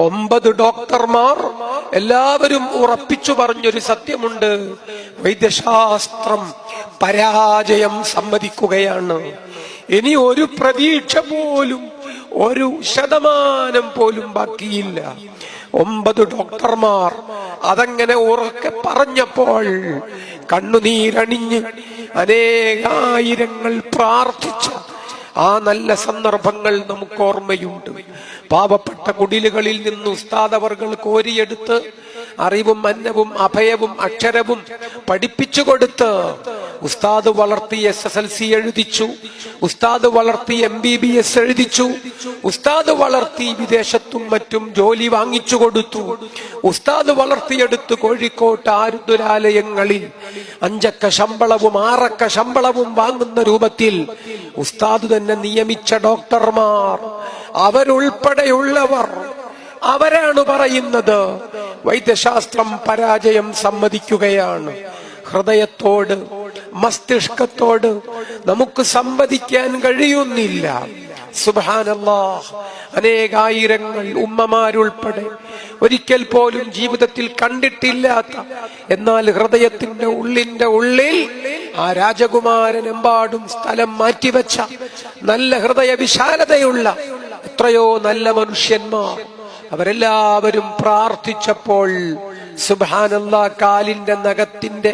9 ഡോക്ടർമാർ എല്ലാവരും ഉറപ്പിച്ചു പറഞ്ഞൊരു സത്യമുണ്ട്: വൈദ്യശാസ്ത്രം പരാജയം സമ്മതിക്കുകയാണ്. ഇനി ഒരു പ്രതീക്ഷ പോലും, 1% പോലും ബാക്കിയില്ല. 9 ഡോക്ടർമാർ അതങ്ങനെ ഉറക്കെ പറഞ്ഞപ്പോൾ കണ്ണുനീരണിഞ്ഞ് അനേകായിരങ്ങൾ പ്രാർത്ഥിച്ച ആ നല്ല സന്ദർഭങ്ങൾ നമുക്ക് ഓർമ്മയുണ്ട്. പാവപ്പെട്ട കുടിലുകളിൽ നിന്ന് ഉസ്താദ് അവർകൾ കോരിയെടുത്ത് അറിവും അന്നവും അഭയവും അക്ഷരവും പഠിപ്പിച്ചു കൊടുത്ത് ഉസ്താദ് വളർത്തി SSLC എഴുതിച്ചു, ഉസ്താദ് വളർത്തി MBBS എഴുതിച്ചു, ഉസ്താദ് വളർത്തി വിദേശത്തും മറ്റും ജോലി വാങ്ങിച്ചു കൊടുത്തു. ഉസ്താദ് വളർത്തിയെടുത്ത് കോഴിക്കോട്ട് ആരുദ്രാലയങ്ങളിൽ 5 അക്ക ശമ്പളവും 6 അക്ക ശമ്പളവും വാങ്ങുന്ന രൂപത്തിൽ ഉസ്താദ് തന്നെ നിയമിച്ച ഡോക്ടർമാർ, അവരുൾപ്പെടെയുള്ളവർ അവരാണ് പറയുന്നത് വൈദ്യശാസ്ത്രം പരാജയം സമ്മതിക്കുകയാണ്. ഹൃദയത്തോട്, മസ്തിഷ്കത്തോട് നമുക്ക് സംവദിക്കാൻ കഴിയുന്നില്ല. സുബ്ഹാനല്ലാഹ്, അനേകായിരങ്ങൾ ഉമ്മമാരുൾപ്പെടെ ഒരിക്കൽ പോലും ജീവിതത്തിൽ കണ്ടിട്ടില്ലാത്ത, എന്നാൽ ഹൃദയത്തിന്റെ ഉള്ളിൽ ആ രാജകുമാരനെമ്പാടും സ്ഥലം മാറ്റിവെച്ച നല്ല ഹൃദയ വിശാലതയുള്ള എത്രയോ നല്ല മനുഷ്യന്മാർ, അവരെല്ലാവരും പ്രാർത്ഥിച്ചപ്പോൾ സുബ്ഹാനല്ലാഹ്, കാലിന്റെ നഖത്തിന്റെ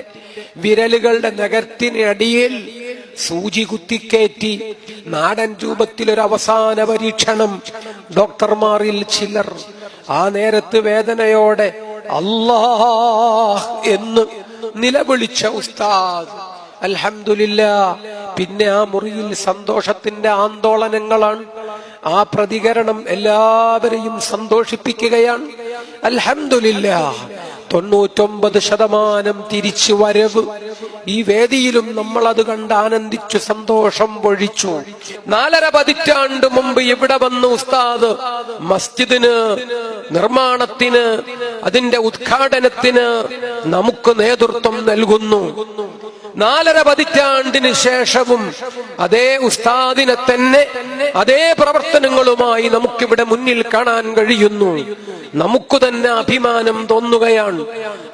വിരലുകളുടെ നഖത്തിനടിയിൽ സൂചി കുത്തിക്കയറ്റി നാടൻ രൂപത്തിലൊരു അവസാന പരീക്ഷണം ഡോക്ടർമാരിൽ ചിലർ ആ നേരത്ത് വേദനയോടെ അല്ലാഹ് എന്ന് നിലവിളിച്ച ഉസ്താദ് അൽഹംദുലില്ലാഹ്. പിന്നെ ആ മുറിയിൽ സന്തോഷത്തിന്റെ ആന്തോളനങ്ങളാണ്. ആ പ്രതികരണം എല്ലാവരെയും സന്തോഷിപ്പിക്കുകയാണ്. അൽഹംദുലില്ലാഹ്, 99% തിരിച്ചു വരവ് ഈ വേദിയിലും നമ്മൾ അത് കണ്ട് ആനന്ദിച്ചു സന്തോഷം പൊഴിച്ചു. 4.5 പതിറ്റാണ്ട് മുമ്പ് ഇവിടെ വന്ന ഉസ്താദ് മസ്ജിദിന് നിർമ്മാണത്തിന്, അതിന്റെ ഉദ്ഘാടനത്തിന് നമുക്ക് നേതൃത്വം നൽകുന്നു. 4.5 പതിറ്റാണ്ടിന് ശേഷവും അതേ ഉസ്താദിനെ തന്നെ അതേ പ്രവർത്തനങ്ങളുമായി നമുക്കിവിടെ മുന്നിൽ കാണാൻ കഴിയുന്നു. നമുക്ക് തന്നെ അഭിമാനം തോന്നുകയാണ്.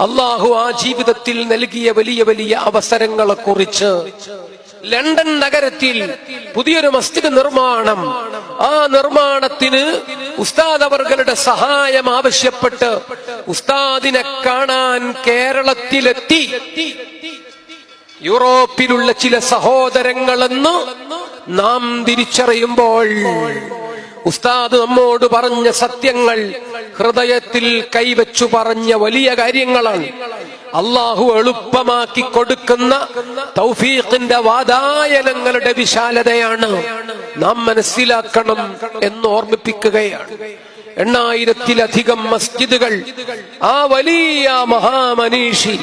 അള്ളാഹു ആ ജീവിതത്തിൽ നൽകിയ വലിയ വലിയ അവസരങ്ങളെ കുറിച്ച്. ലണ്ടൻ നഗരത്തിൽ പുതിയൊരു മസ്ജിദ് നിർമ്മാണം, ആ നിർമ്മാണത്തിന് ഉസ്താദ് അവർകളുടെ സഹായം ആവശ്യപ്പെട്ട് ഉസ്താദിനെ കാണാൻ കേരളത്തിലെത്തി യൂറോപ്പിലുള്ള ചില സഹോദരങ്ങളെന്ന് നാം തിരിച്ചറിയുമ്പോൾ ഉസ്താദ് നമ്മോട് പറഞ്ഞ സത്യങ്ങൾ ഹൃദയത്തിൽ കൈവച്ചു പറഞ്ഞ വലിയ കാര്യങ്ങളാണ്. അള്ളാഹു എളുപ്പമാക്കി കൊടുക്കുന്ന തൗഫീഖിന്റെ വാതായനങ്ങളുടെ വിശാലതയാണ് നാം മനസ്സിലാക്കണം എന്ന് ഓർമ്മിപ്പിക്കുകയാണ്. 8,000-ലധികം മസ്ജിദുകൾ ആ വലിയ മഹാമനീഷി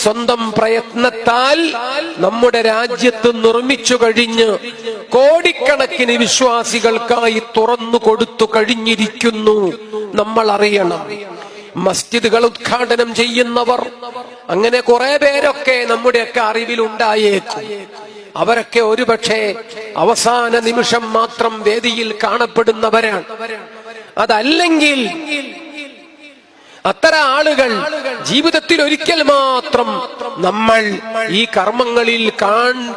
സ്വന്തം പ്രയത്നത്താൽ നമ്മുടെ രാജ്യത്ത് നിർമ്മിച്ചു കഴിഞ്ഞ് കോടിക്കണക്കിന് വിശ്വാസികൾക്കായി തുറന്നു കൊടുത്തു കഴിഞ്ഞിരിക്കുന്നു. നമ്മൾ അറിയണം, മസ്ജിദുകൾ ഉദ്ഘാടനം ചെയ്യുന്നവർ അങ്ങനെ കുറെ പേരൊക്കെ നമ്മുടെയൊക്കെ അറിവിലുണ്ടായേക്കും. അവരൊക്കെ ഒരുപക്ഷെ അവസാന നിമിഷം മാത്രം വേദിയിൽ കാണപ്പെടുന്നവരാണ്. അതല്ലെങ്കിൽ അത്തരം ആളുകൾ ജീവിതത്തിൽ ഒരിക്കൽ മാത്രം നമ്മൾ ഈ കർമ്മങ്ങളിൽ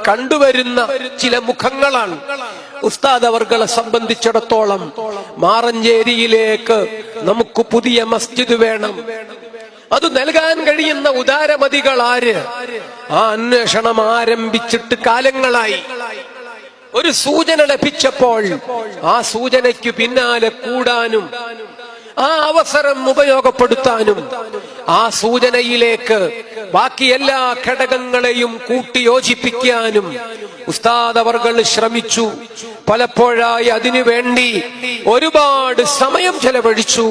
കണ്ടുവരുന്ന ചില മുഖങ്ങളാണ്. ഉസ്താദ് അവർകളെ സംബന്ധിച്ചിടത്തോളം മാറഞ്ചേരിയിലേക്ക് നമുക്ക് പുതിയ മസ്ജിദ് വേണം, അത് നൽകാൻ കഴിയുന്ന ഉദാരമതികൾ ആര്? ആ അന്വേഷണം ആരംഭിച്ചിട്ട് കാലങ്ങളായി. ഒരു സൂചന ലഭിച്ചപ്പോൾ ആ സൂചനയ്ക്ക് പിന്നാലെ കൂടാനും ആ അവസരം ഉപയോഗപ്പെടുത്താനും ആ സൂചനയിലേക്ക് ബാക്കി എല്ലാ ഘടകങ്ങളെയും കൂട്ടിയോജിപ്പിക്കാനും ഉസ്താദ് അവർകൾ ശ്രമിച്ചു. പലപ്പോഴായി അതിനുവേണ്ടി ഒരുപാട് സമയം ചെലവഴിച്ചു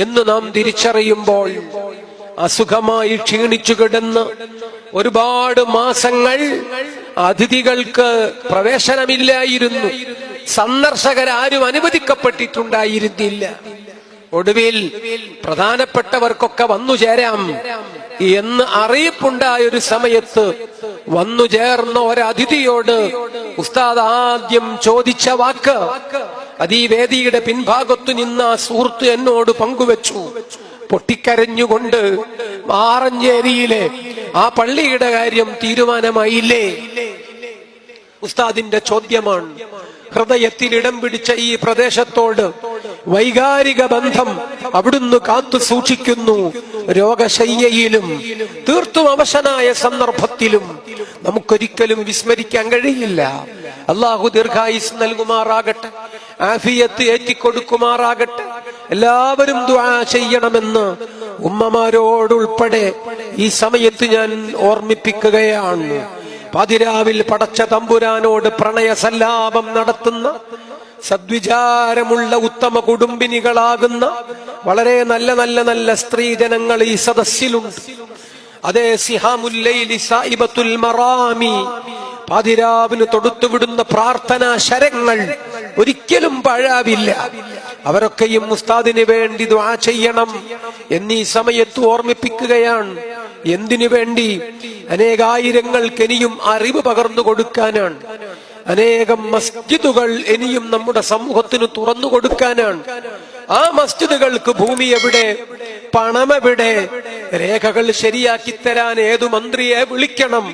എന്ന് നാം തിരിച്ചറിയുമ്പോൾ അസുഖമായി ക്ഷീണിച്ചു കിടന്ന് ഒരുപാട് മാസങ്ങൾ അതിഥികൾക്ക് പ്രവേശനമില്ലായിരുന്നു, സന്ദർശകരാരും അനുവദിക്കപ്പെട്ടിട്ടുണ്ടായിരുന്നില്ല. ഒടുവിൽ പ്രധാനപ്പെട്ടവർക്കൊക്കെ വന്നു ചേരാം എന്ന് അറിയിപ്പുണ്ടായ ഒരു സമയത്ത് വന്നു ചേർന്ന ഒരതിഥിയോട് ഉസ്താദ് ആദ്യം ചോദിച്ച വാക്ക്, അത് ഈ വേദിയുടെ പിൻഭാഗത്തു നിന്ന് ആ സുഹൃത്ത് എന്നോട് പങ്കുവെച്ചു. പൊട്ടിക്കരഞ്ഞുകൊണ്ട് ആറഞ്ചേരിയിലെ ആ പള്ളിയുടെ കാര്യം തീരുമാനമായില്ലേ? ഉസ്താദിന്റെ ചോദ്യമാണ്. ഹൃദയത്തിൽ ഇടം പിടിച്ച ഈ പ്രദേശത്തോട് വൈകാരിക ബന്ധം അവിടുന്ന് കാത്തു സൂക്ഷിക്കുന്നു. രോഗശയ്യയിലും തീർത്തും അവശനായ സന്ദർഭത്തിലും നമുക്കൊരിക്കലും വിസ്മരിക്കാൻ കഴിയില്ല. അള്ളാഹു ദീർഘായുസ് നൽകുമാറാകട്ടെ, ആഫിയത്ത് ഏറ്റിക്കൊടുക്കുമാറാകട്ടെ. എല്ലാവരും ദുആ ചെയ്യണമെന്ന് ഉമ്മമാരോടുൾപ്പെടെ ഈ സമയത്ത് ഞാൻ ഓർമ്മിപ്പിക്കുകയാണ്. പാതിരാവിൽ പടച്ച തമ്പുരാനോട് പ്രണയ സല്ലാപം നടത്തുന്ന സദ്വിചാരമുള്ള ഉത്തമ കുടുംബിനികളാകുന്ന വളരെ നല്ല നല്ല നല്ല സ്ത്രീജനങ്ങൾ ഈ സദസ്സിലുണ്ട്. അതേ സിഹാമുൽ ലൈലി സായിബത്തുൽ മറാമി, പാതിരാവിന് തൊടുത്തുവിടുന്ന പ്രാർത്ഥനാ ശരങ്ങൾ ഒരിക്കലും പാഴാവില്ല. അവരൊക്കെയും ഉസ്താദിന് വേണ്ടി ദുആ ചെയ്യണം എന്നീ സമയത്ത് ഓർമ്മിപ്പിക്കുകയാണ്. എന്തിനു വേണ്ടി? അനേകായിരങ്ങൾക്ക് ഇനിയും അറിവ് പകർന്നു കൊടുക്കാനാണ്. അനേകം മസ്ജിദുകൾ ഇനിയും നമ്മുടെ സമൂഹത്തിന് തുറന്നു കൊടുക്കാനാണ്. ആ മസ്ജിദുകൾക്ക് ഭൂമി എവിടെ? പണമെവിടെ? രേഖകൾ ശരിയാക്കി തരാൻ ഏതു മന്ത്രിയെ വിളിക്കണം?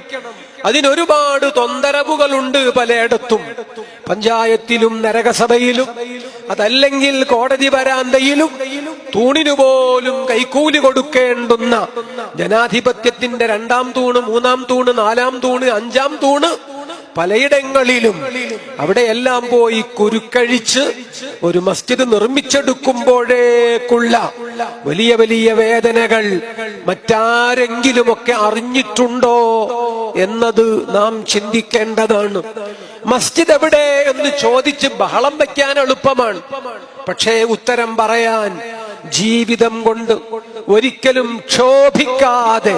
അതിനൊരുപാട് തൊന്തരവുകളുണ്ട് പലയിടത്തും. പഞ്ചായത്തിലും നരകസഭയിലും അതല്ലെങ്കിൽ കോടതി വരാന്തയിലും തൂണിനു പോലും കൈക്കൂലി കൊടുക്കേണ്ടുന്ന ജനാധിപത്യത്തിന്റെ 2ാം തൂണ്, 3ാം തൂണ്, 4ാം തൂണ്, 5ാം തൂണ് പലയിടങ്ങളിലും അവിടെയെല്ലാം പോയി കുരുക്കഴിച്ച് ഒരു മസ്ജിദ് നിർമ്മിച്ചെടുക്കുമ്പോഴേക്കുള്ള വലിയ വലിയ വേദനകൾ മറ്റാരെങ്കിലുമൊക്കെ അറിഞ്ഞിട്ടുണ്ടോ എന്നത് നാം ചിന്തിക്കേണ്ടതാണ്. മസ്ജിദ് എവിടെ എന്ന് ചോദിച്ച് ബഹളം വയ്ക്കാൻ എളുപ്പമാണ്. പക്ഷേ ഉത്തരം പറയാൻ ജീവിതം കൊണ്ട് ഒരിക്കലും ക്ഷോഭിക്കാതെ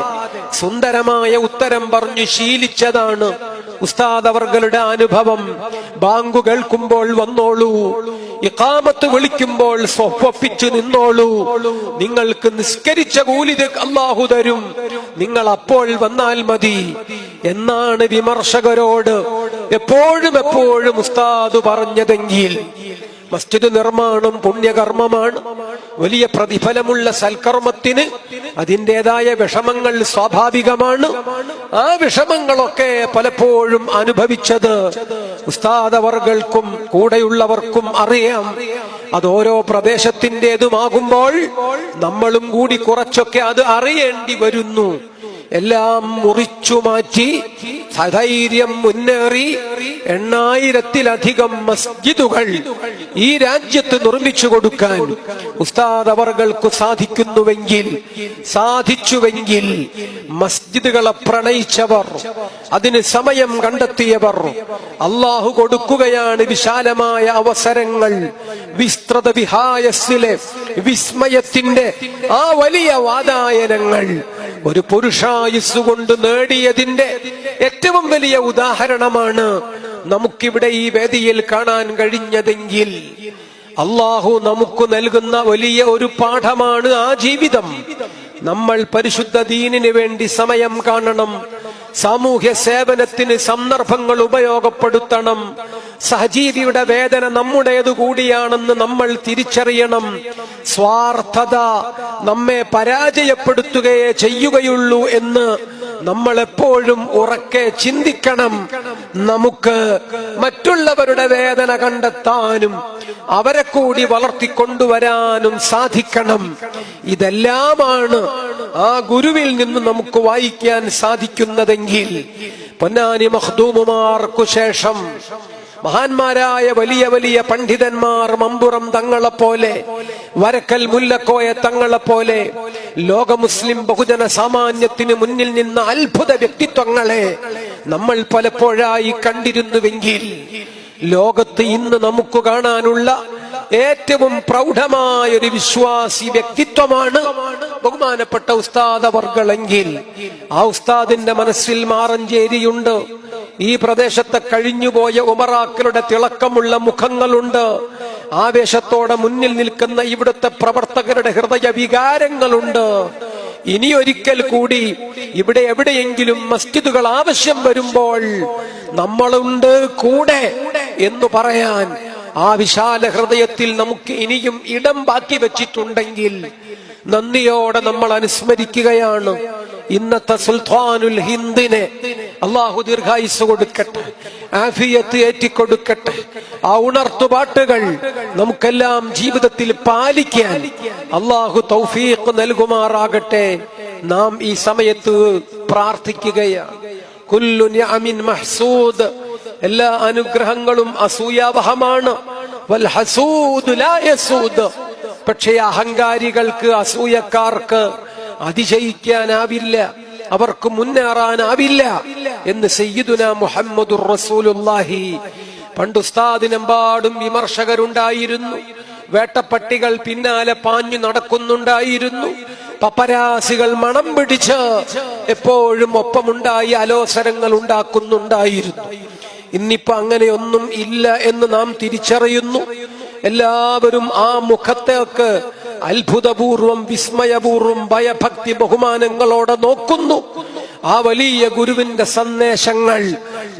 സുന്ദരമായ ഉത്തരം പറഞ്ഞു ശീലിച്ചതാണ് ഉസ്താദ് അവർകളുടെ അനുഭവം. ബാങ്കു കേൾക്കുമ്പോൾ വന്നോളൂ, ഇഖാമത്ത് വിളിക്കുമ്പോൾ സ്വപ്പിച്ചു നിന്നോളൂ, നിങ്ങൾക്ക് നിസ്കരിച്ച കൂലി അല്ലാഹു തരും, നിങ്ങൾ അപ്പോൾ വന്നാൽ മതി എന്നാണ് വിമർശകരോട് എപ്പോഴും ഉസ്താദ് പറഞ്ഞതെങ്കിൽ മസ്ജിദ് നിർമ്മാണം പുണ്യകർമ്മമാണ്. വലിയ പ്രതിഫലമുള്ള സൽക്കർമ്മത്തിന് അതിൻ്റെതായ വിഷമങ്ങൾ സ്വാഭാവികമാണ്. ആ വിഷമങ്ങളൊക്കെ പലപ്പോഴും അനുഭവിച്ചത് ഉസ്താദ് അവർകൾക്കും കൂടെയുള്ളവർക്കും അറിയാം. അത് ഓരോ പ്രദേശത്തിൻ്റെതുമാകുമ്പോൾ നമ്മളും കൂടി കുറച്ചൊക്കെ അത് അറിയേണ്ടി വരുന്നു. എല്ലാം മുറിച്ചു മാറ്റി സധൈര്യം മുന്നേറി 8000-ത്തിലധികം മസ്ജിദുകൾ ഈ രാജ്യത്ത് നിർമ്മിച്ചു കൊടുക്കാൻ ഉസ്താദ് അവർകൾക്ക് സാധിച്ചുവെങ്കിൽ മസ്ജിദുകളെ പ്രണയിച്ചവർ, അതിന് സമയം കണ്ടെത്തിയവർ, അള്ളാഹു കൊടുക്കുകയാണ് വിശാലമായ അവസരങ്ങൾ. വിസ്തൃത വിഹായസ്സിലെ വിസ്മയത്തിന്റെ ആ വലിയ വാതായനങ്ങൾ ഒരു പുരുഷായുസ് കൊണ്ട് നേടിയതിന്റെ ഏറ്റവും വലിയ ഉദാഹരണമാണ് നമുക്കിവിടെ ഈ വേദിയിൽ കാണാൻ കഴിഞ്ഞതെങ്കിൽ അള്ളാഹു നമുക്ക് നൽകുന്ന വലിയ ഒരു പാഠമാണ് ആ ജീവിതം. നമ്മൾ പരിശുദ്ധ ദീനിന് വേണ്ടി സമയം കാണണം, സാമൂഹ്യ സേവനത്തിന് സന്ദർഭങ്ങൾ ഉപയോഗപ്പെടുത്തണം. സഹജീവിയുടെ വേദന നമ്മുടേതു കൂടിയാണെന്ന് നമ്മൾ തിരിച്ചറിയണം. സ്വാർത്ഥത നമ്മെ പരാജയപ്പെടുത്തുകയേ ചെയ്യുകയുള്ളൂ എന്ന് നമ്മൾ എപ്പോഴും ഉറക്കെ ചിന്തിക്കണം. നമുക്ക് മറ്റുള്ളവരുടെ വേദന കണ്ടെത്താനും അവരെ കൂടി വളർത്തിക്കൊണ്ടുവരാനും സാധിക്കണം. ഇതെല്ലാമാണ് ആ ഗുരുവിൽ നിന്ന് നമുക്ക് വായിക്കാൻ സാധിക്കുന്നതെങ്കിൽ പൊന്നാനി മഖ്ദൂമുമാർക്കു ശേഷം മഹാന്മാരായ വലിയ വലിയ പണ്ഡിതന്മാർ, മമ്പുറം തങ്ങളെപ്പോലെ, വരക്കൽ മുല്ലക്കോയ തങ്ങളെപ്പോലെ ലോക മുസ്ലിം ബഹുജന സാമാന്യത്തിന് മുന്നിൽ നിന്ന അത്ഭുത വ്യക്തിത്വങ്ങളെ നമ്മൾ പലപ്പോഴായി കണ്ടിരുന്നുവെങ്കിൽ ലോകത്ത് ഇന്ന് നമുക്ക് കാണാനുള്ള ഏറ്റവും പ്രൗഢമായ ഒരു വിശ്വാസി വ്യക്തിത്വമാണ് ബഹുമാനപ്പെട്ട ഉസ്താദ് അവർകളെങ്കിൽ ആ ഉസ്താദിന്റെ മനസ്സിൽ മാറഞ്ചേരിയുണ്ട്. ഈ പ്രദേശത്തെ കഴിഞ്ഞുപോയ ഉമറാക്കളുടെ തിളക്കമുള്ള മുഖങ്ങളുണ്ട്. ആവേശത്തോടെ മുന്നിൽ നിൽക്കുന്ന ഇവിടുത്തെ പ്രവർത്തകരുടെ ഹൃദയ വികാരങ്ങളുണ്ട്. ഇനിയൊരിക്കൽ കൂടി ഇവിടെ എവിടെയെങ്കിലും മസ്ജിദുകൾ ആവശ്യം വരുമ്പോൾ നമ്മളുണ്ട് കൂടെ എന്ന് പറയാൻ ആ വിശാല ഹൃദയത്തിൽ നമുക്ക് ഇനിയും ഇടം ബാക്കി വെച്ചിട്ടുണ്ടെങ്കിൽ നന്ദിയോടെ നമ്മൾ അനുസ്മരിക്കുകയാണ്. ഇന്നത്തെ സുൽത്താനുൽ ഹിന്ദിനെ അള്ളാഹു ദീർഘായുസ് കൊടുക്കട്ടെ, ആഫിയത്ത് ഏറ്റിക്കൊടുക്കട്ടെ. ആ ഉണർത്തുപാട്ടുകൾ നമുക്കെല്ലാം ജീവിതത്തിൽ പാലിക്കാൻ അള്ളാഹു തൗഫീഖ് നൽകുമാറാകട്ടെ. നാം ഈ സമയത്ത് പ്രാർത്ഥിക്കുകയാണ്. കുല്ലു നിഅമിൻ മഹ്സൂദ്, എല്ലാ അനുഗ്രഹങ്ങളും അസൂയാവഹമാണ്. വൽ ഹസൂദ് ലാ യസൂദ്, പക്ഷേ അഹങ്കാരികൾക്ക്, അസൂയക്കാർക്ക് അതിശയിക്കാനാവില്ല, അവർക്ക് മുന്നേറാനാവില്ല എന്ന് സയ്യിദുനാ മുഹമ്മദുർ റസൂലുള്ളാഹി. പണ്ട് ഉസ്താദിനെമ്പാടും വിമർശകരുണ്ടായിരുന്നു, വേട്ടപ്പട്ടികൾ പിന്നാലെ പാഞ്ഞു നടക്കുന്നുണ്ടായിരുന്നു, പപ്പരാസികൾ മണം പിടിച്ച് എപ്പോഴും ഒപ്പമുണ്ടായി അലോസരങ്ങൾ ഉണ്ടാക്കുന്നുണ്ടായിരുന്നു. ഇന്നിപ്പോ അങ്ങനെയൊന്നും ഇല്ല എന്ന് നാം തിരിച്ചറിയുന്നു. എല്ലാവരും ആ മുഖത്തേക്ക് അത്ഭുതപൂർവം, വിസ്മയപൂർവം, ഭയഭക്തി ബഹുമാനങ്ങളോടെ നോക്കുന്നു. ആ വലിയ ഗുരുവിന്റെ സന്ദേശങ്ങൾ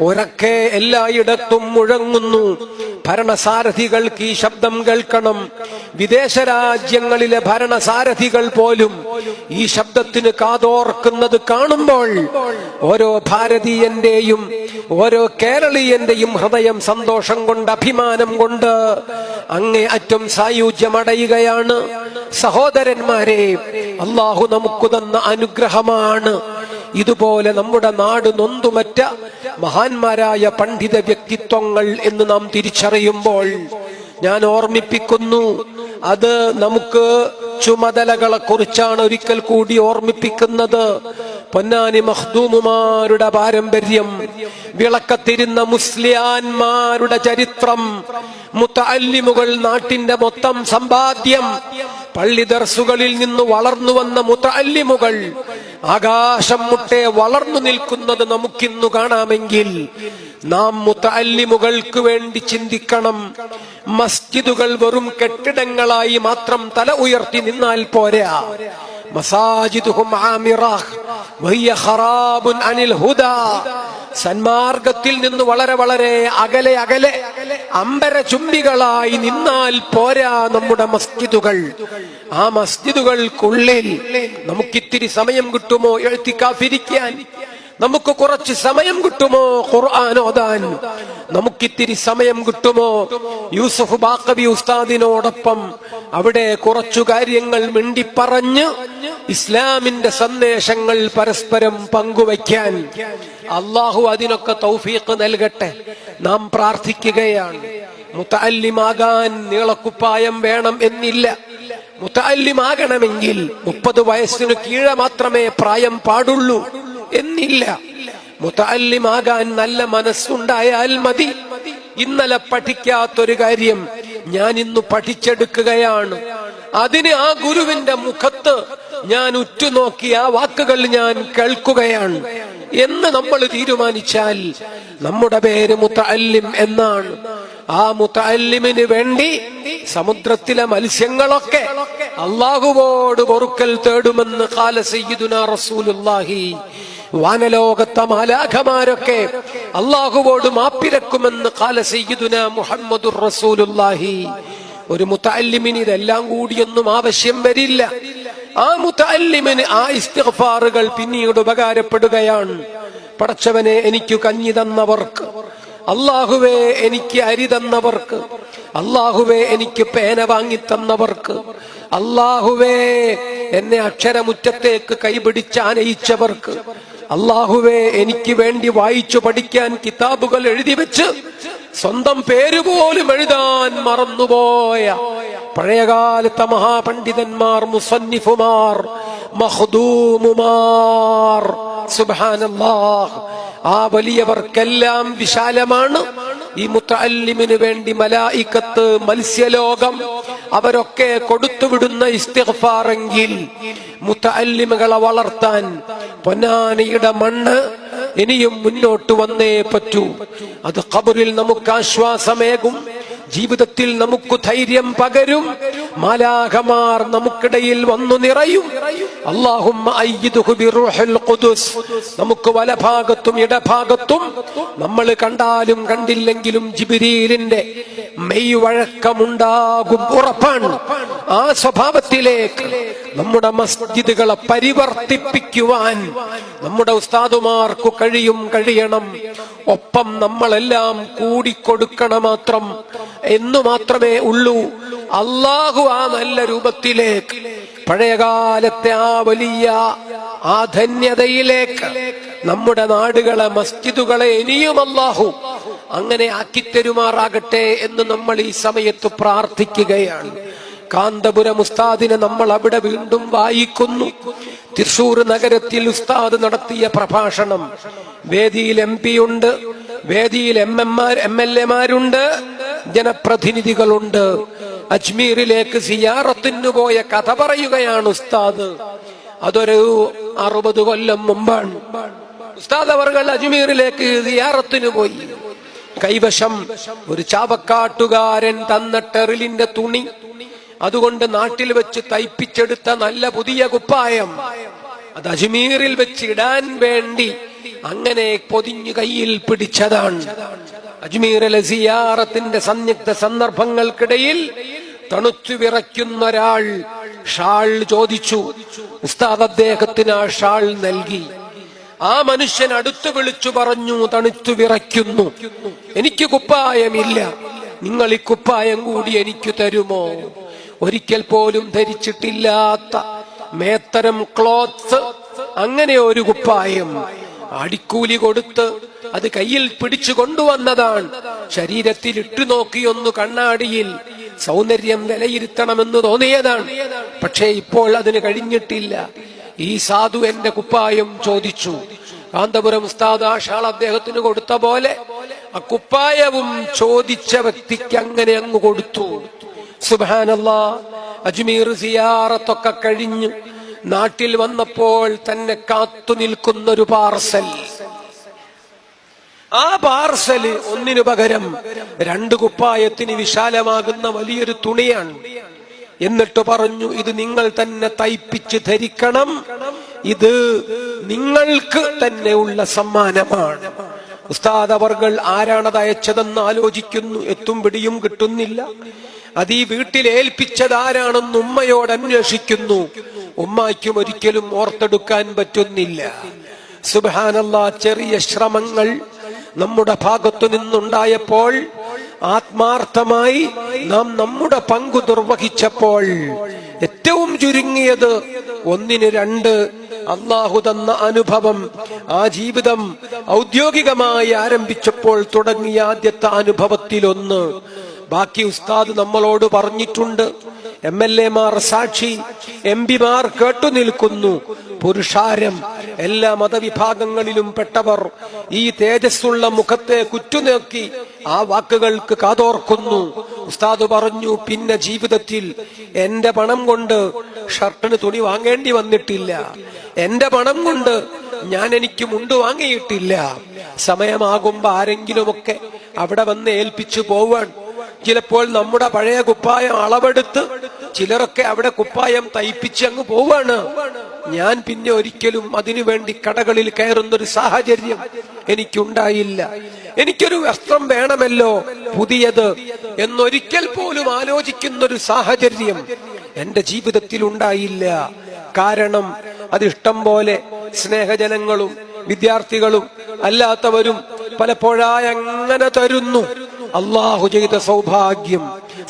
ഒരൊക്കെ എല്ലായിടത്തും മുഴങ്ങുന്നു. ഭരണസാരഥികൾക്ക് ഈ ശബ്ദം കേൾക്കണം. വിദേശ രാജ്യങ്ങളിലെ ഭരണസാരഥികൾ പോലും ഈ ശബ്ദത്തിന് കാതോർക്കുന്നത് കാണുമ്പോൾ ഓരോ ഭാരതീയന്റെയും, ഓരോ കേരളീയന്റെയും ഹൃദയം സന്തോഷം കൊണ്ട്, അഭിമാനം കൊണ്ട് അങ്ങേ അറ്റം സായുജ്യമടയുകയാണ്. സഹോദരന്മാരെ, അള്ളാഹു നമുക്ക് തന്ന അനുഗ്രഹമാണ്. ഇതുപോലെ നമ്മുടെ നാട് നൊന്തുമറ്റ മഹാന്മാരായ പണ്ഡിത വ്യക്തിത്വങ്ങൾ എന്ന് നാം തിരിച്ചറിയുമ്പോൾ ഞാൻ ഓർമ്മിപ്പിക്കുന്നു, അത് നമുക്ക് ചുമതലകളെ കുറിച്ചാണ് ഒരിക്കൽ കൂടി ഓർമ്മിപ്പിക്കുന്നത്. പൊന്നാനി മഖ്ദൂമുമാരുടെ പാരമ്പര്യം, വിളക്കത്തിരുന്ന മുസ്ലിയാന്മാരുടെ ചരിത്രം, മുതഅല്ലിമുകൾ നാട്ടിന്റെ മൊത്തം സമ്പാദ്യം, പള്ളി ദർസുകളിൽ നിന്ന് വളർന്നു വന്ന മുതഅല്ലിമുകൾ ആകാശം മുട്ടെ വളർന്നു നിൽക്കുന്നത് നമുക്കിന്നു കാണാമെങ്കിൽ നാം മുതഅല്ലിമുകൾക്ക് വേണ്ടി ചിന്തിക്കണം. മസ്ജിദുകൾ വെറും കെട്ടിടങ്ങളായി മാത്രം തല ഉയർത്തി നിന്നാൽ പോരാ. മസാജിദുഹും ആമിറാഹ് വഹിയ ഖറാബുൻ അനിൽ ഹുദാ, സന്മാർഗത്തിൽ നിന്ന് വളരെ വളരെ അകലെ അകലെ അമ്പരചുംബികളായി നിന്നാൽ പോരാ നമ്മുടെ മസ്ജിദുകൾ. ആ മസ്ജിദുകൾക്കുള്ളിൽ നമുക്കിത്തിരി സമയം കിട്ടുമോ ഇഅ്തികാഫിരിക്കാൻ? നമുക്ക് കുറച്ച് സമയം കിട്ടുമോ ഖുർആൻ ഓതാൻ? നമുക്കിത്തിരി സമയം കിട്ടുമോ യൂസുഫ് ബാഖവി ഉസ്താദിനോടൊപ്പം അവിടെ കുറച്ചു കാര്യങ്ങൾ മിണ്ടിപ്പറഞ്ഞ് ഇസ്ലാമിന്റെ സന്ദേശങ്ങൾ പരസ്പരം പങ്കുവയ്ക്കാൻ? അള്ളാഹു അതിനൊക്കെ തൗഫീഖ് നൽകട്ടെ. നാം പ്രാർത്ഥിക്കുകയാണ്. മുതഅല്ലിമാകാൻ നീളക്കുപ്പായം വേണം എന്നില്ല. മുതഅല്ലിമാകണമെങ്കിൽ 30 വയസ്സിന് കീഴെ മാത്രമേ പ്രായം പാടുള്ളൂ എന്നില്ല. മുതഅല്ലിമാകാൻ നല്ല മനസ്സുണ്ടായാൽ മതി. ഇന്നലെ പഠിക്കാത്തൊരു കാര്യം ഞാൻ ഇന്ന് പഠിച്ചെടുക്കുകയാണ്. അതിന് ആ ഗുരുവിന്റെ മുഖത്ത് ഞാൻ ഉറ്റുനോക്കി ആ വാക്കുകൾ ഞാൻ കേൾക്കുകയാണ് എന്ന് നമ്മൾ തീരുമാനിച്ചാൽ നമ്മുടെ പേര് മുതഅല്ലിം എന്നാണ്. ആ മുതഅല്ലിമിന് വേണ്ടി സമുദ്രത്തിലെ മത്സ്യങ്ങളൊക്കെ അല്ലാഹുവോട് പൊറുക്കൽ തേടുമെന്ന് ഖാല സയ്യിദുനാ റസൂലുള്ളാഹി. വാനലോകത്തെ മാലാഖമാരൊക്കെ അല്ലാഹുവോട് മാപ്പിരക്കുമെന്ന് ഖാല സയ്യിദുനാ മുഹമ്മദുർ റസൂലുള്ളാഹി. ഒരു മുതഅല്ലിമിന് ഇതെല്ലാം കൂടിയൊന്നും ആവശ്യം വരില്ല. ആ മുതഅല്ലിമിന് ആ ഇസ്തിഗ്ഫാറുകൾ പിന്നീട് ഉപകാരപ്പെടുകയാണ്. പടച്ചവനെ, എനിക്ക് കഞ്ഞി തന്നവർക്ക്, അല്ലാഹുവേ എനിക്ക് അരി തന്നവർക്ക്, അല്ലാഹുവേ എനിക്ക് പേന വാങ്ങിത്തന്നവർക്ക്, അല്ലാഹുവേ എന്നെ അക്ഷരമുറ്റത്തേക്ക് കൈപിടിച്ച് ആനയിച്ചവർക്ക്, അല്ലാഹുവേ എനിക്ക് വേണ്ടി വായിച്ചു പഠിക്കാൻ കിതാബുകൾ എഴുതി വെച്ച് സ്വന്തം പേരുപോലും എഴുതാൻ മറന്നുപോയ പഴയകാലത്തെ മഹാപണ്ഡിതന്മാർ, മുസന്നിഫുമാർ, മഖ്ദൂമുമാർ, സുബ്ഹാനല്ലാഹ്, ആ വലിയവർക്കെല്ലാം വിശാലമാണ്. ഈ മുതഅല്ലിമിന് വേണ്ടി മലായികത്ത്, മത്സ്യലോകം അവരൊക്കെ കൊടുത്തുവിടുന്ന ഇസ്തിഗ്ഫാറെങ്കിൽ മുതഅല്ലിമുകളെ വളർത്താൻ പൊന്നാനിയുടെ മണ്ണ് ഇനിയും മുന്നോട്ട് വന്നേ പറ്റൂ. അത് ഖബറിൽ നമുക്ക് ആശ്വാസമേകും, ജീവിതത്തിൽ നമുക്ക് ധൈര്യം പകരും, മാലാഖമാർ നമുക്കിടയിൽ വന്നു നിറയും. അല്ലാഹുമ്മ അയ്യിദ്ഹു ബിറൂഹിൽ ഖുദുസ്. നമുക്ക് വലഭാഗത്തും ഇടഭാഗത്തും നമ്മൾ കണ്ടാലും കണ്ടില്ലെങ്കിലും ജിബ്രീലിന്റെ മെയ് വഴക്കമുണ്ടാകും, ഉറപ്പാണ്. ആ സ്വഭാവത്തിലേക്ക് നമ്മുടെ മസ്ജിദുകളെ പരിവർത്തിപ്പിക്കുവാൻ നമ്മുടെ ഉസ്താദുമാർക്ക് കഴിയണം. ഒപ്പം നമ്മളെല്ലാം കൂടിക്കൊടുക്കണം മാത്രം എന്നു മാത്രമേ ഉള്ളൂ. അള്ളാഹു ആ നല്ല രൂപത്തിലേക്ക്, പഴയകാലത്തെ ആ വലിയ ആ ധന്യതയിലേക്ക് നമ്മുടെ നാടുകളെ, മസ്ജിദുകളെ ഇനിയും അള്ളാഹു അങ്ങനെ ആക്കിത്തരുമാറാകട്ടെ എന്ന് നമ്മൾ ഈ സമയത്ത് പ്രാർത്ഥിക്കുകയാണ്. കാന്തപുരം ഉസ്താദിനെ നമ്മൾ അവിടെ വീണ്ടും വായിക്കുന്നു. തൃശൂർ നഗരത്തിൽ ഉസ്താദ് നടത്തിയ പ്രഭാഷണം, വേദിയിൽ MP ഉണ്ട്, വേദിയിൽ MLA-മാരുണ്ട്, ജനപ്രതിനിധികളുണ്ട്. അജ്മീറിലേക്ക് സിയാറത്തിന് പോയ കഥ പറയുകയാണ് ഉസ്താദ്. അതൊരു 60 കൊല്ലം മുമ്പാണ്. ഉസ്താദ് അവർകൾ അജ്മീറിലേക്ക് സിയാറത്തിന് പോയി. കൈവശം ഒരു ചാവക്കാട്ടുകാരൻ തന്ന ടെറിലിന്റെ തുണി, അതുകൊണ്ട് നാട്ടിൽ വെച്ച് തയ്പ്പിച്ചെടുത്ത നല്ല പുതിയ കുപ്പായം, അത് അജ്മീറിൽ വെച്ച് ഇടാൻ വേണ്ടി അങ്ങനെ പൊതിഞ്ഞു കയ്യിൽ പിടിച്ചതാണ്. അജ്മീറിലെ സിയാറത്തിന്റെ സംയുക്ത സന്ദർഭങ്ങൾക്കിടയിൽ തണുത്തു വിറയ്ക്കുന്ന ഒരാൾ ഷാൾ ചോദിച്ചു. ഉസ്താദ് അദ്ദേഹത്തിന് ആ ഷാൾ നൽകി. ആ മനുഷ്യൻ അടുത്തു വിളിച്ചു പറഞ്ഞു, തണുത്തു വിറയ്ക്കുന്നു, എനിക്ക് കുപ്പായമില്ല, നിങ്ങൾ ഈ കുപ്പായം കൂടി എനിക്ക് തരുമോ? ഒരിക്കൽ പോലും ധരിച്ചിട്ടില്ലാത്ത മേത്തരം ക്ലോത്ത്, അങ്ങനെ ഒരു കുപ്പായം അടിക്കൂലി കൊടുത്ത് അത് കയ്യിൽ പിടിച്ചു കൊണ്ടുവന്നതാണ്. ശരീരത്തിൽ ഇട്ടുനോക്കിയൊന്നു കണ്ണാടിയിൽ സൗന്ദര്യം വിലയിരുത്തണമെന്ന് തോന്നിയതാണ്. പക്ഷേ ഇപ്പോൾ അതിന് കഴിഞ്ഞിട്ടില്ല. ഈ സാധു എന്റെ കുപ്പായം ചോദിച്ചു. കാന്തപുരം ഉസ്താദ് ആ ഷാൾ അദ്ദേഹത്തിന് കൊടുത്ത പോലെ ആ കുപ്പായവും ചോദിച്ച വ്യക്തിക്ക് അങ്ങനെ അങ്ങ് കൊടുത്തു. സുബ്ഹാനല്ലാഹ്. അജ്മീർ സിയാറത്തൊക്കെ കഴിഞ്ഞ് നാട്ടിൽ വന്നപ്പോൾ തന്നെ കാത്തു നിൽക്കുന്നൊരു പാർസൽ. ആ പാർസല് ഒന്നിനു പകരം 2 കുപ്പായത്തിന് വിശാലമാകുന്ന വലിയൊരു തുണിയാണ്. എന്നിട്ട് പറഞ്ഞു, ഇത് നിങ്ങൾ തന്നെ തയ്പ്പിച്ച് ധരിക്കണം, ഇത് നിങ്ങൾക്ക് തന്നെ ഉള്ള സമ്മാനമാണ്. ഉസ്താദ് അവർകൾ ആരാണത് അയച്ചതെന്ന് ആലോചിക്കുന്നു, എത്തും പിടിയും കിട്ടുന്നില്ല. അത് ഈ വീട്ടിൽ ഏൽപ്പിച്ചത് ആരാണെന്ന് ഉമ്മയോട് അന്വേഷിക്കുന്നു. ഉമ്മായ്ക്കും ഒരിക്കലും ഓർത്തെടുക്കാൻ പറ്റുന്നില്ല. സുബ്ഹാനല്ലാഹ്. ചെറിയ ശ്രമങ്ങൾ നമ്മുടെ ഭാഗത്തു നിന്നുണ്ടായപ്പോൾ, ആത്മാർത്ഥമായി നാം നമ്മുടെ പങ്കു നിർവഹിച്ചപ്പോൾ, ഏറ്റവും ചുരുങ്ങിയത് 1-2 അള്ളാഹു തന്ന അനുഭവം, ആ ജീവിതം ഔദ്യോഗികമായി ആരംഭിച്ചപ്പോൾ തുടങ്ങിയ ആദ്യത്തെ അനുഭവത്തിലൊന്ന്. ബാക്കി ഉസ്താദ് നമ്മളോട് പറഞ്ഞിട്ടുണ്ട്. MLA-മാർ സാക്ഷി, MP-മാർ കേട്ടു നിൽക്കുന്നു. പുരുഷാരം, എല്ലാ മതവിഭാഗങ്ങളിലും പെട്ടവർ ഈ തേജസ്സുള്ള മുഖത്തെ കുറ്റുനോക്കി ആ വാക്കുകൾക്ക് കാതോർക്കുന്നു. ഉസ്താദ് പറഞ്ഞു, പിന്നെ ജീവിതത്തിൽ എന്റെ പണം കൊണ്ട് ഷർട്ടിന് തുണി വാങ്ങേണ്ടി വന്നിട്ടില്ല, എന്റെ പണം കൊണ്ട് ഞാൻ എനിക്ക് മുണ്ട് വാങ്ങിയിട്ടില്ല. സമയമാകുമ്പോ ആരെങ്കിലുമൊക്കെ അവിടെ വന്ന് ഏൽപ്പിച്ചു പോവാൻ. ചിലപ്പോൾ നമ്മുടെ പഴയ കുപ്പായം അളവെടുത്ത് ചിലരൊക്കെ അവിടെ കുപ്പായം തയ്പ്പിച്ച് അങ്ങ് പോവാണ്. ഞാൻ പിന്നെ ഒരിക്കലും അതിനുവേണ്ടി കടകളിൽ കയറുന്നൊരു സാഹചര്യം എനിക്കുണ്ടായില്ല. എനിക്കൊരു വസ്ത്രം വേണമല്ലോ പുതിയത് എന്നൊരിക്കൽ പോലും ആലോചിക്കുന്നൊരു സാഹചര്യം എന്റെ ജീവിതത്തിൽ ഉണ്ടായില്ല. കാരണം അത് ഇഷ്ടം പോലെ സ്നേഹജനങ്ങളും വിദ്യാർത്ഥികളും അല്ലാത്തവരും പലപ്പോഴായി അങ്ങനെ തരുന്നു. അള്ളാഹു ചെയ്ത സൗഭാഗ്യം.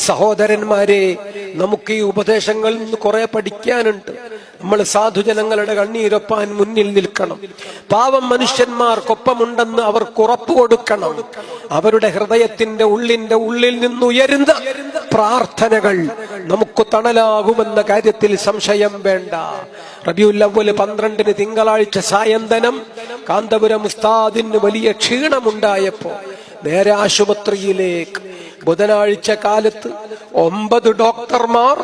സഹോദരന്മാരെ, നമുക്ക് ഈ ഉപദേശങ്ങളിൽ നിന്ന് കുറെ പഠിക്കാനുണ്ട്. നമ്മൾ സാധുജനങ്ങളുടെ കണ്ണീരൊപ്പാൻ മുന്നിൽ നിൽക്കണം. പാവം മനുഷ്യന്മാർക്കൊപ്പമുണ്ടെന്ന് അവർക്ക് ഉറപ്പ് കൊടുക്കണം. അവരുടെ ഹൃദയത്തിന്റെ ഉള്ളിൽ നിന്നുയരുന്ന പ്രാർത്ഥനകൾ നമുക്ക് തണലാകുമെന്ന കാര്യത്തിൽ സംശയം വേണ്ട. റബീഉൽ അവ്വൽ 12 തിങ്കളാഴ്ച സായന്തനം കാന്തപുരം ഉസ്താദിന് വലിയ ക്ഷീണമുണ്ടായപ്പോ നേരെ ആശുപത്രിയിലേക്ക്. ബുധനാഴ്ച കാലത്ത് 9 ഡോക്ടർമാർ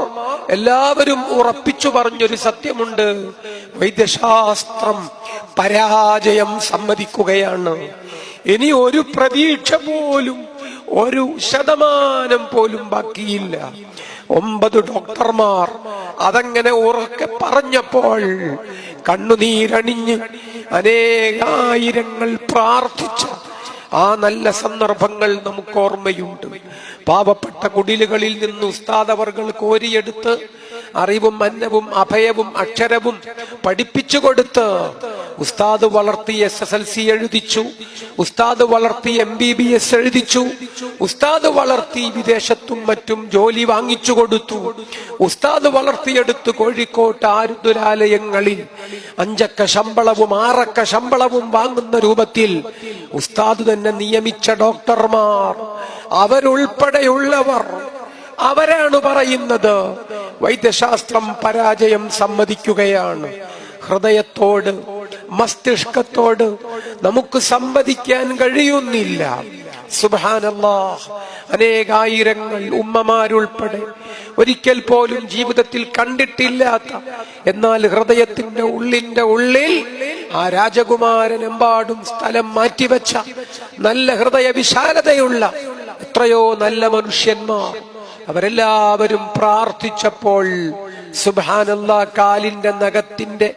എല്ലാവരും ഉറപ്പിച്ചു പറഞ്ഞൊരു സത്യമുണ്ട്: വൈദ്യശാസ്ത്രം പരാജയം സമ്മതിക്കുകയാണ്. ഇനി ഒരു പ്രതീക്ഷ പോലും, 1% പോലും ബാക്കിയില്ല. 9 ഡോക്ടർമാർ അതങ്ങനെ ഉറക്കെ പറഞ്ഞപ്പോൾ കണ്ണുനീരണിഞ്ഞ് അനേകായിരങ്ങൾ പ്രാർത്ഥിച്ച ആ നല്ല സന്ദർഭങ്ങൾ നമുക്ക് ഓർമ്മയുണ്ട്. പാവപ്പെട്ട കുടിലുകളിൽ നിന്ന് ഉസ്താദ് അവർകൾ കോരിയെടുത്ത് അറിവും അന്നവും അഭയവും അക്ഷരവും പഠിപ്പിച്ചു കൊടുത്ത് ഉസ്താദ് വളർത്തി SSLC എഴുതിച്ചു, ഉസ്താദ് വളർത്തി MBBS എഴുതിച്ചു, ഉസ്താദ് വളർത്തി വിദേശത്തും മറ്റും ജോലി വാങ്ങിച്ചു കൊടുത്തു, ഉസ്താദ് വളർത്തിയെടുത്ത് കോഴിക്കോട്ട് ആരുദ്രാലയങ്ങളിൽ 5 അക്ക ശമ്പളവും 6 അക്ക ശമ്പളവും വാങ്ങുന്ന രൂപത്തിൽ ഉസ്താദ് തന്നെ നിയമിച്ച ഡോക്ടർമാർ അവരുൾപ്പെടെയുള്ളവർ അവരാണ് പറയുന്നത് വൈദ്യശാസ്ത്രം പരാജയം സമ്മതിക്കുകയാണ്. ഹൃദയത്തോട് മസ്തിഷ്കത്തോട് നമുക്ക് സംവദിക്കാൻ കഴിയുന്നില്ല. സുബ്ഹാനല്ലാഹ്, അനേകായിരങ്ങൾ ഉമ്മമാരുൾപ്പെടെ ഒരിക്കൽ പോലും ജീവിതത്തിൽ കണ്ടിട്ടില്ലാത്ത, എന്നാൽ ഹൃദയത്തിന്റെ ഉള്ളിൽ ആ രാജകുമാരനെമ്പാടും സ്ഥലം മാറ്റിവെച്ച നല്ല ഹൃദയ വിശാലതയുള്ള എത്രയോ നല്ല മനുഷ്യന്മാർ അവരെല്ലാവരും പ്രാർത്ഥിച്ചപ്പോൾ സുബ്ഹാനല്ലാഹ്, കാലിന്റെ നഖത്തിന്റെ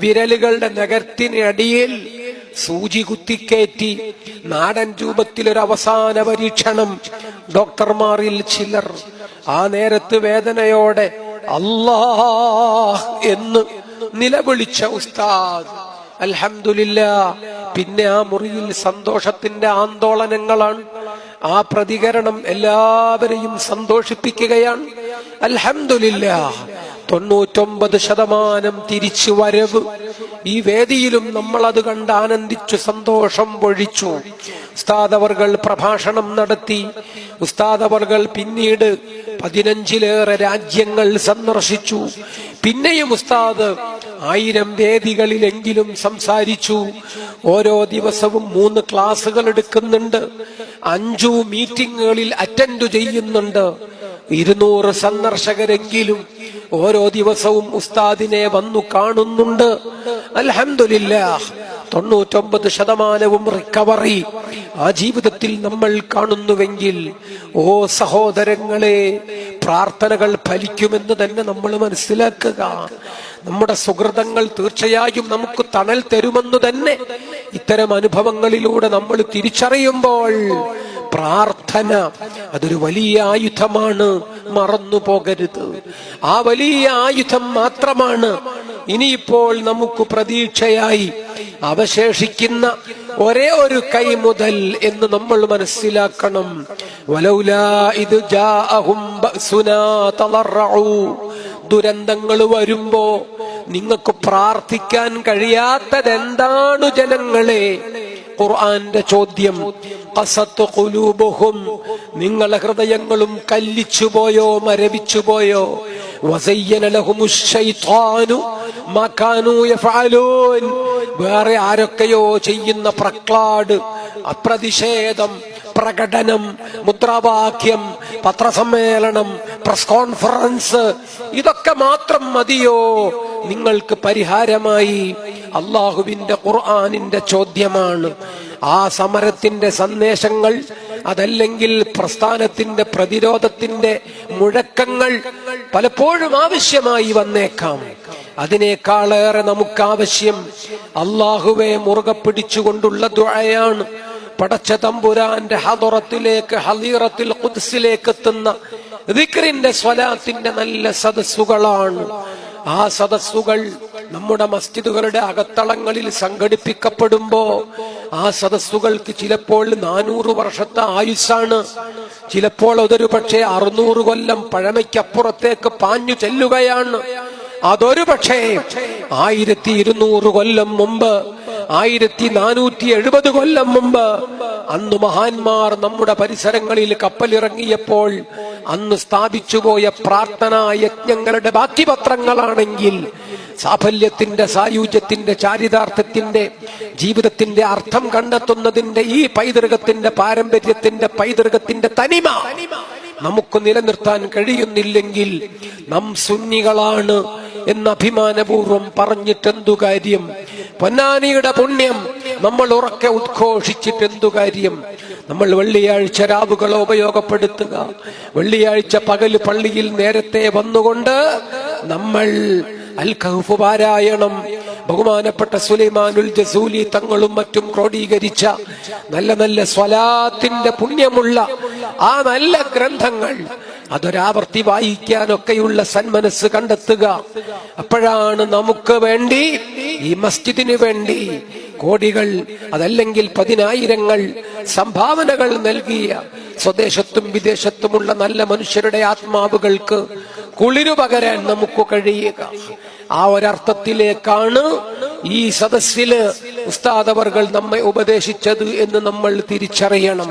വിരലുകളുടെ നഖത്തിനടിയിൽ സൂചി കുത്തിക്കയറ്റി നാടൻ രൂപത്തിൽ ഒരു അവസാന പരീക്ഷണം ഡോക്ടർമാരിൽ ചിലർ ആ നേരത്ത് വേദനയോടെ അല്ലാഹ് എന്ന് നിലവിളിച്ച ഉസ്താദ് അൽഹംദുലില്ലാഹ്. പിന്നെ ആ മുറിയിൽ സന്തോഷത്തിന്റെ ആന്തോളനങ്ങളാണ്. ആ പ്രതികരണം എല്ലാവരെയും സന്തോഷിപ്പിക്കുകയാണ്. അൽഹംദുലില്ലാഹ്, 99% തിരിച്ചു വരവ് ഈ വേദിയിലും നമ്മൾ അത് കണ്ട് ആനന്ദിച്ചു സന്തോഷം പൊഴിച്ചു. ഉസ്താദ് അവർകൾ പ്രഭാഷണം നടത്തി. ഉസ്താദ് അവർകൾ പിന്നീട് 15-ലേറെ രാജ്യങ്ങൾ സന്ദർശിച്ചു. പിന്നെയും ഉസ്താദ് 1000 വേദികളിലെങ്കിലും സംസാരിച്ചു. ഓരോ ദിവസവും 3 ക്ലാസുകൾ എടുക്കുന്നുണ്ട്, 5 മീറ്റിങ്ങുകളിൽ അറ്റൻഡ് ചെയ്യുന്നുണ്ട്. 200 സന്ദർശകരെങ്കിലും ഓരോ ദിവസവും ഉസ്താദിനെ വന്നു കാണുന്നുണ്ട്. അൽഹംദുലില്ലാഹ്, 99% റിക്കവറി ആ ജീവിതത്തിൽ നമ്മൾ കാണുന്നുവെങ്കിൽ, ഓ സഹോദരങ്ങളെ, പ്രാർത്ഥനകൾ ഫലിക്കുമെന്ന് തന്നെ നമ്മൾ മനസ്സിലാക്കുക. നമ്മുടെ സുഹൃതങ്ങൾ തീർച്ചയായും നമുക്ക് തണൽ തരുമെന്ന് തന്നെ ഇത്തരം അനുഭവങ്ങളിലൂടെ നമ്മൾ തിരിച്ചറിയുമ്പോൾ പ്രാർത്ഥന അതൊരു വലിയ ആയുധമാണ്, മറന്നു പോകരുത്. ആ വലിയ ആയുധം മാത്രമാണ് ഇനിയിപ്പോൾ നമുക്ക് പ്രതീക്ഷയായി അവശേഷിക്കുന്ന ഒരേ ഒരു കൈമുതൽ എന്ന് നമ്മൾ മനസ്സിലാക്കണം. വലൗലാ ഇദ് ജാഅഹും ബഅസുനാ തളറഉ, ദുരന്തങ്ങൾ വരുമ്പോ നിങ്ങൾക്ക് പ്രാർത്ഥിക്കാൻ കഴിയാത്തതെന്താണ് ജനങ്ങളെ? ഖുർആന്റെ ചോദ്യം. ഖസത്ത് ഖുലൂബുഹും, നിങ്ങളെ ഹൃദയങ്ങളും കല്ലിച്ചുപോയോ, മരവിച്ചുപോയോ? വസയ്യന ലഹുമുശ് ശൈത്വാനു മാ കാനൂ യഫഅലൂൻ, വേറെ ആരൊക്കെയോ ചെയ്യുന്ന പ്രക്ലാട്, അപ്രതിഷേധം, പ്രകടനം, മുദ്രാവാക്യം, പത്രസമ്മേളനം, പ്രസ് കോൺഫറൻസ്, ഇതൊക്കെ മാത്രം മതിയോ നിങ്ങൾക്ക് പരിഹാരമായി? അള്ളാഹുവിന്റെ ഖുർആനിന്റെ ചോദ്യമാണ്. ആ സമരത്തിന്റെ സന്ദേശങ്ങൾ, അതല്ലെങ്കിൽ പ്രസ്ഥാനത്തിന്റെ പ്രതിരോധത്തിന്റെ മുഴക്കങ്ങൾ പലപ്പോഴും ആവശ്യമായി വന്നേക്കാം. അതിനേക്കാളേറെ നമുക്കാവശ്യം അള്ളാഹുവെ മുറുകെ പിടിച്ചുകൊണ്ടുള്ള ദുആയാണ്. പടച്ച തമ്പുരാന്റെ ഹദറത്തിലേക്ക്, ഹദീറത്തുൽ ഖുദ്സിലേക്ക് എത്തുന്ന ദിക്റിന്റെ സ്വലാത്തിന്റെ നല്ല സദസ്സുകളാണ്. ആ സദസ്സുകൾ നമ്മുടെ മസ്ജിദുകളുടെ അകത്തളങ്ങളിൽ സംഘടിപ്പിക്കപ്പെടുമ്പോ ആ സദസ്സുകൾക്ക് ചിലപ്പോൾ 400 വർഷത്തെ ആയുസ്സാണ്, ചിലപ്പോൾ അതൊരു പക്ഷേ 600 കൊല്ലം പഴമയ്ക്കപ്പുറത്തേക്ക് പാഞ്ഞു ചെല്ലുകയാണ്. അതൊരു പക്ഷേ 1200 കൊല്ലം മുമ്പ്, 1470 കൊല്ലം മുമ്പ്, അന്ന് മഹാന്മാർ നമ്മുടെ പരിസരങ്ങളിൽ കപ്പലിറങ്ങിയപ്പോൾ അന്ന് സ്ഥാപിച്ചുപോയ പ്രാർത്ഥനാ യജ്ഞങ്ങളുടെ ബാക്കി പത്രങ്ങളാണെങ്കിൽ സാഫല്യത്തിന്റെ, സായുജ്യത്തിന്റെ, ചാരിതാർത്ഥ്യത്തിന്റെ, ജീവിതത്തിന്റെ അർത്ഥം കണ്ടെത്തുന്നതിന്റെ ഈ പൈതൃകത്തിന്റെ, പാരമ്പര്യത്തിന്റെ, പൈതൃകത്തിന്റെ തനിമ നമുക്ക് നിലനിർത്താൻ കഴിയുന്നില്ലെങ്കിൽ നാം സുന്നികളാണ് എന്ന് അഭിമാനപൂർവം പറഞ്ഞിട്ടെന്തു കാര്യം? പൊന്നാനിയുടെ പുണ്യം നമ്മൾ ഉറക്കെ ഉദ്ഘോഷിച്ചിട്ടെന്തു കാര്യം? നമ്മൾ വെള്ളിയാഴ്ച രാവുകളെ ഉപയോഗപ്പെടുത്തുക, വെള്ളിയാഴ്ച പകല് പള്ളിയിൽ നേരത്തെ വന്നുകൊണ്ട് നമ്മൾ അൽ കഹ്ഫ് പാരായണം, ബഹുമാനപ്പെട്ട സുലൈമാനുൽ ജസൂലി തങ്ങളും മറ്റും ക്രോഡീകരിച്ച നല്ല നല്ല സ്വലാത്തിന്റെ പുണ്യമുള്ള ആ നല്ല ഗ്രന്ഥങ്ങൾ അതൊരാവർത്തി വായിക്കാനൊക്കെയുള്ള സന്മനസ് കണ്ടെത്തുക. അപ്പോഴാണ് നമുക്ക് വേണ്ടി, ഈ മസ്ജിദിന് വേണ്ടി കോടികൾ അതല്ലെങ്കിൽ 10,000 സംഭാവനകൾ നൽകിയ സ്വദേശത്തും വിദേശത്തുമുള്ള നല്ല മനുഷ്യരുടെ ആത്മാവുകൾക്ക് കുളിരു പകരാൻ നമുക്ക് കഴിയുക. ആ ഒരർത്ഥത്തിലേക്കാണ് ഈ സദസ്സില് ഉസ്താദ് അവർകൾ നമ്മെ ഉപദേശിച്ചത് എന്ന് നമ്മൾ തിരിച്ചറിയണം.